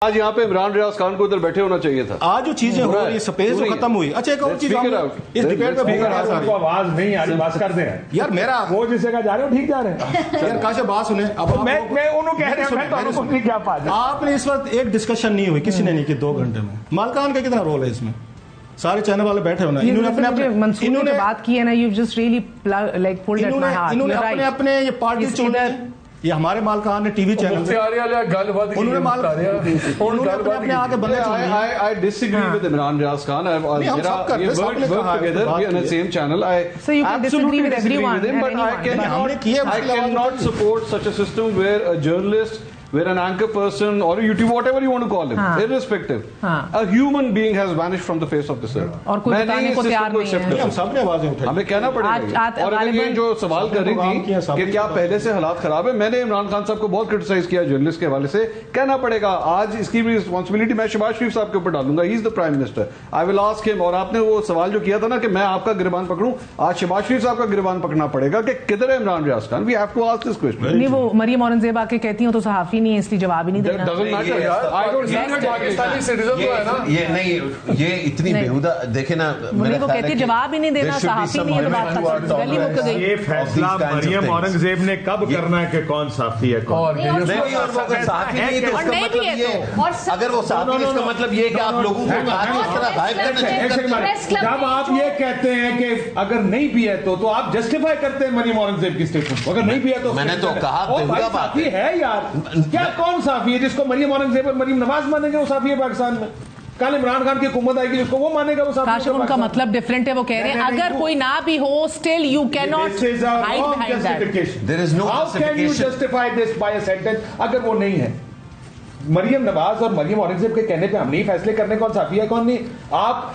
आज यहाँ पे इमरान रियाज खान को इधर बैठे होना चाहिए था। आज जो चीजें हो रही स्पेस वो खत्म हुई। अच्छा एक और चीज इस डिबेट पे आवाज नहीं आ रही, बात कर दे यार मेरा वो जिस जगह जा रहे हो ठीक जा रहे हैं यार काश बात सुने। अब मैं उन्होंने कह रहा हूं क्या बात है। आपने इस वक्त एक डिस्कशन नहीं हुई, किसी ने नहीं की 2 घंटे में। मालकान का कितना रोल है इसमें? सारे चैनल वाले बैठे होना, इन्होंने बात की है ना, you just really like pulled at my heart. इन्होंने अपने अपने ये पार्टी चुनी, ये हमारे मालकान ने टीवी चैनल उन्होंने अपने आगे बंदे I disagree with Imran Riaz Khan. Together on the same channel. So you can disagree with everyone, but I cannot support such a system where a journalist, where an anchor person or a YouTuber, whatever you want to call him, irrespective, a human being has vanished from the face of this earth. और कोई बताने को तैयार नहीं है। हम सबने आवाजें उठाई, हमें कहना पड़ेगा। और ये जो सवाल कर रही थी कि क्या पहले से हालात खराब है, मैंने इमरान खान साहब को बहुत क्रिटिसाइज किया जर्नलिस्ट के हवाले से। कहना पड़ेगा आज इसकी भी रिस्पॉन्सिबिलिटी मैं शहबाज शरीफ साहब के ऊपर डालूंगा। He is the prime minister, I will ask him. और आपने वो सवाल जो किया था ना कि मैं आपका गिरबान पकड़ूं, आज शहबाज शरीफ साहब का गिरबान पकड़ना पड़ेगा कि किधर है Imran Riaz Khan. We have to ask this question. नहीं, वो मरियम औरंगजेब आके कहती हो तो सहाफी नहीं है इसलिए जवाब ही नहीं देना। ये नहीं, ये इतनी बेहुदा देखे ना, मेरे को कहती जवाब ही नहीं देना, सहाफी नहीं है तो बात खत्म। ये फैसला मरियम औरंगजेब ने कब करना है कि कौन साफी है कौन नहीं। अगर वो साफी है इसका मतलब ये कि आप लोगों को जब आप ये कहते हैं कि अगर नहीं भी है तो आप जस्टिफाई करते हैं मरियम औरंगजेब की स्टेटमेंट को। अगर नहीं भी है तो मैंने तो कहा साफी है यार, क्या कौन साफी है? जिसको मरियम औरंगजेब और मरियम नवाज मानेंगे वो साफी है पाकिस्तान में। कल इमरान खान की हुकूमत आएगी जिसको वो मानेगा वो साफी है। उनका मतलब डिफरेंट है। वो कह रहे हैं अगर कोई ना भी हो still you can not hide behind that. There is no how can you justify this by a sentence अगर वो नहीं है? मरियम नवाज और मरियम औरंगजेब के कहने पे हम नहीं फैसले करने कौन साफी है कौन नहीं।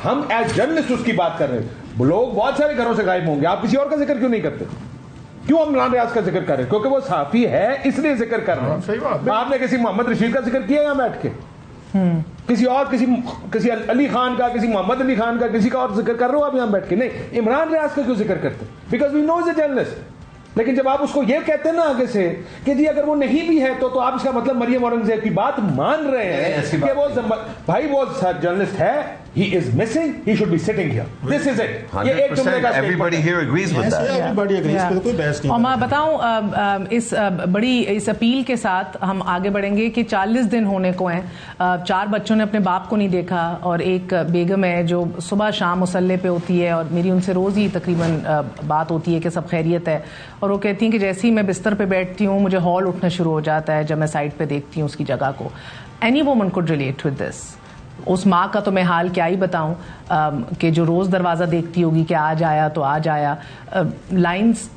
हम एज जर्नलिस्ट उसकी बात कर रहे हैं। लोग बहुत सारे घरों से गायब होंगे, आप किसी और का जिक्र क्यों नहीं करते? क्यों हम इमरान रियाज का जिक्र कर रहे हैं? क्योंकि वो साफी है इसलिए जिक्र कर रहे हैं। सही बात। आपने किसी मोहम्मद रशीद का जिक्र किया यहाँ बैठ के? किसी और किसी अली खान का, किसी मोहम्मद अली खान का, किसी का और जिक्र कर रहे हो आप यहाँ बैठ के? नहीं, इमरान रियाज का क्यों जिक्र करते? Because we know is a journalist. लेकिन जब आप उसको ये कहते हैं ना आगे से कि जी अगर वो नहीं भी है तो आप इसका मतलब मरियम औरंगजेब की बात मान रहे हैं कि वो भाई वो जर्नलिस्ट है, he is missing, he should be sitting here. This is it. 100% everybody here agrees with that. Everybody agrees, कोई बहस नहीं। और मैं बताऊं इस अपील के साथ हम आगे बढ़ेंगे कि 40 दिन होने को हैं। 4 बच्चों ने अपने बाप को नहीं देखा और एक बेगम है जो सुबह शाम मुसल्ले पे होती है और मेरी उनसे रोज ही तकरीबन बात होती है कि सब खैरियत है। और वो कहती हैं कि जैसे ही मैं बिस्तर पे बैठती हूँ मुझे हॉल उठना शुरू हो जाता है जब मैं साइड पे देखती हूँ उसकी जगह को। Any woman could relate with this. उस माँ का तो मैं हाल क्या ही बताऊं कि जो रोज़ दरवाज़ा देखती होगी कि आज आया तो आज आया। लाइंस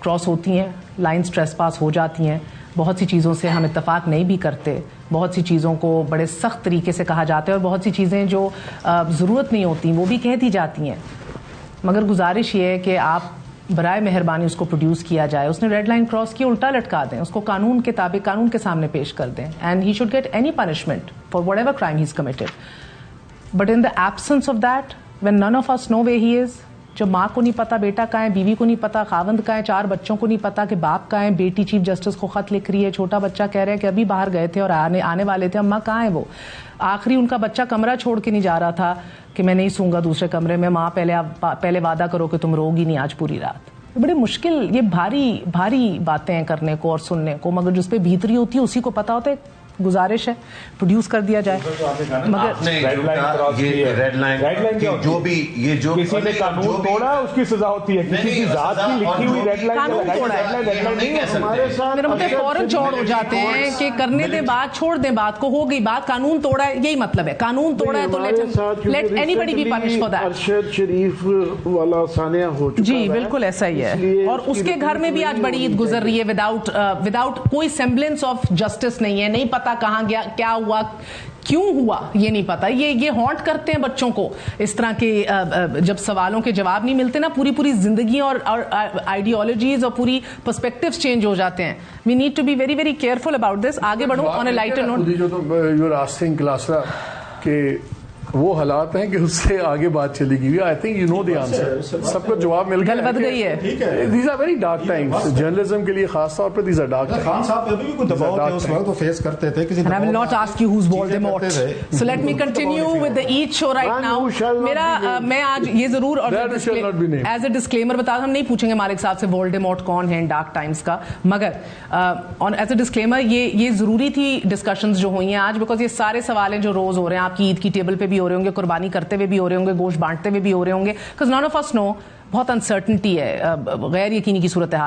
क्रॉस होती हैं, लाइंस ट्रेसपास हो जाती हैं। बहुत सी चीज़ों से हम इत्तेफाक नहीं भी करते, बहुत सी चीज़ों को बड़े सख्त तरीके से कहा जाता है और बहुत सी चीज़ें जो ज़रूरत नहीं होती वो भी कह दी जाती हैं। मगर गुजारिश ये है कि आप बराए मेहरबानी उसको प्रोड्यूस किया जाए। उसने रेड लाइन क्रॉस की, उल्टा लटका दें, उसको कानून के ताबे कानून के सामने पेश कर दें and he should get any punishment for whatever crime he is committed. But in the absence of that when none of us know where he is, जब माँ को नहीं पता बेटा कहाँ है, बीवी को नहीं पता खावंद कहाँ है, 4 बच्चों को नहीं पता कि बाप कहाँ है, बेटी चीफ जस्टिस को खत लिख रही है, छोटा बच्चा कह रहा है कि अभी बाहर गए थे और आने वाले थे, अम्मा कहाँ है वो। आखिरी उनका बच्चा कमरा छोड़ के नहीं जा रहा था कि मैं नहीं सूंगा दूसरे कमरे में। माँ पहले वादा करो कि तुम रोगी नहीं आज पूरी रात। बड़े मुश्किल, ये भारी बातें करने को और सुनने को, मगर जिस पे भीतरी होती है उसी को पता होता है। गुजारिश है प्रोड्यूस कर दिया जाए। मगर ये रेड लाइन जो भी ये जो किसी ने कानून तोड़ा उसकी सजा होती है। किसी की जात की लिखी हुई रेड लाइन मेरा मतलब फौरन चौड़ हो जाते हैं कि करने दे बात, छोड़ दें बात को, हो गई बात, कानून तोड़ा है, यही मतलब है। कानून तोड़ा है तो let anybody be punished for that. Arshad Sharif वाला सानिया हो चुका जी बिल्कुल ऐसा ही है। और उसके घर में भी आज बड़ी ईद गुजर रही है विदाउट कोई सेम्बलेंस ऑफ जस्टिस नहीं है। नहीं पता कहां गया, क्या हुआ, क्यों हुआ, ये नहीं पता। ये हॉन्ट करते हैं बच्चों को इस तरह के जब सवालों के जवाब नहीं मिलते ना, पूरी जिंदगी और आइडियोलॉजीज और पूरी पर्सपेक्टिव्स चेंज हो जाते हैं। We need to be very very careful about this. आगे बढ़ो on a lighter note. You are asking Klasra कि वो हालात हैं कि उससे आगे बात चली गई। I think you know the answer, सबको जवाब मिल गया। बद गई है। These are very dark times journalism के लिए, खास तौर पर दीज आर डार्क। खान साहब अभी भी कोई दबाव थे उस वक्त, वो फेस करते थे किसी। And I will not ask you who's Voldemort. So let me continue with the Eid show right now. मेरा मैं आज ये जरूर और एज ए डिस्क्लेमर बता, हम नहीं पूछेंगे मालिक साहब से वोल्डेमॉर्ट कौन है इन डार्क टाइम्स का, मगर ऑन एज ए डिस्क्लेमर ये जरूरी थी डिस्कशंस जो हुई हैं आज, बिकॉज ये सारे सवाल हैं जो रोज हो रहे हैं, आपकी ईद की टेबल पे भी हो रहे होंगे, कुर्बानी करते हुए भी हो रहे होंगे, गोश्त बांटते हुए भी हो रहे होंगे, because none of us no बहुत अनसर्टनिटी है, गैर यकीनी की सूरत है।